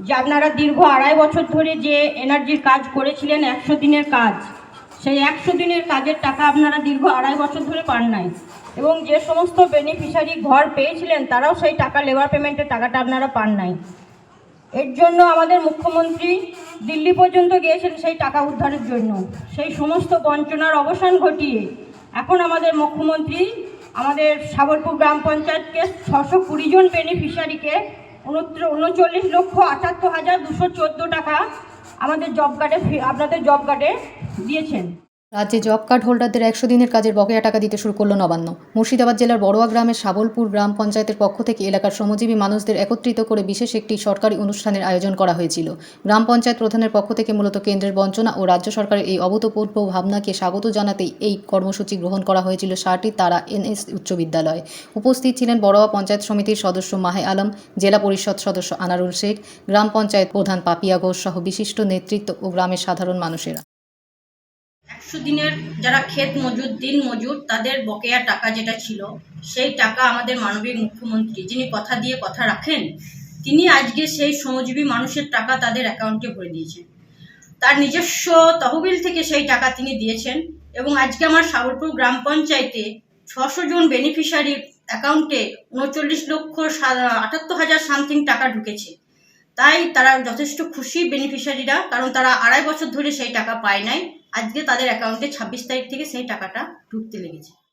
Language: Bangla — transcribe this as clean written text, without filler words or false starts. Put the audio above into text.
যে আপনারা দীর্ঘ 2.5 বছর ধরে যে এনার্জির কাজ করেছিলেন 100 দিনের কাজ, সেই 100 দিনের কাজের টাকা আপনারা দীর্ঘ 2.5 বছর ধরে পান নাই। এবং যে সমস্ত বেনিফিশিয়ারি ঘর পেয়েছিলেন তারাও সেই টাকা, লেবার পেমেন্টের টাকাটা আপনারা পান নাই। এর জন্য আমাদের মুখ্যমন্ত্রী দিল্লি পর্যন্ত গিয়েছেন সেই টাকা উদ্ধারের জন্য। সেই সমস্ত বঞ্চনার অবসান ঘটিয়ে এখন আমাদের মুখ্যমন্ত্রী আমাদের সাবলপুর গ্রাম পঞ্চায়েতকে 620 জন বেনিফিশিয়ারিকে 39,78,214 টাকা আমাদের জব কার্ডে, আপনাদের জব কার্ডে দিয়েছেন। রাজ্যে জব কার্ড হোল্ডারদের 100 দিনের কাজের বকেয়া টাকা দিতে শুরু করল নবান্ন। মুর্শিদাবাদ জেলার বড়োয়া গ্রামের সাবলপুর গ্রাম পঞ্চায়েতের পক্ষ থেকে এলাকার শ্রমজীবী মানুষদের একত্রিত করে বিশেষ একটি সরকারি অনুষ্ঠানের আয়োজন করা হয়েছিল। গ্রাম পঞ্চায়েত প্রধানের পক্ষ থেকে মূলত কেন্দ্রের বঞ্চনা ও রাজ্য সরকারের এই অভূতপূর্ব ভাবনাকে স্বাগত জানাতেই এই কর্মসূচি গ্রহণ করা হয়েছিল সারটি তারা NS উচ্চ বিদ্যালয়ে। উপস্থিত ছিলেন বড়োয়া পঞ্চায়েত সমিতির সদস্য মাহে আলম, জেলা পরিষদ সদস্য আনারুল শেখ, গ্রাম পঞ্চায়েত প্রধান পাপিয়া ঘোষ সহ বিশিষ্ট নেতৃত্ব ও গ্রামের সাধারণ মানুষেরা। 100 দিনের যারা ক্ষেত মজুর, দিন মজুর, তাদের বকেয়া টাকা যেটা ছিল, সেই টাকা আমাদের মাননীয় মুখ্যমন্ত্রী, যিনি কথা দিয়ে কথা রাখেন, তিনি আজকে সেই শ্রমজীবী মানুষের টাকা তাদের অ্যাকাউন্টে ভরে দিয়েছেন। তার নিজস্ব তহবিল থেকে সেই টাকা তিনি দিয়েছেন। এবং আজকে আমার সাবলপুর গ্রাম পঞ্চায়েতে 600 জন বেনিফিশিয়ারির অ্যাকাউন্টে 39,78,000 সামথিং টাকা ঢুকেছে। তাই তারা যথেষ্ট খুশি বেনিফিশিয়ারিরা, কারণ তারা 2.5 বছর ধরে সেই টাকা পায় নাই। আজকে তাদের অ্যাকাউন্টে 26 তারিখ থেকে সেই টাকাটা ঢুকতে লেগেছে।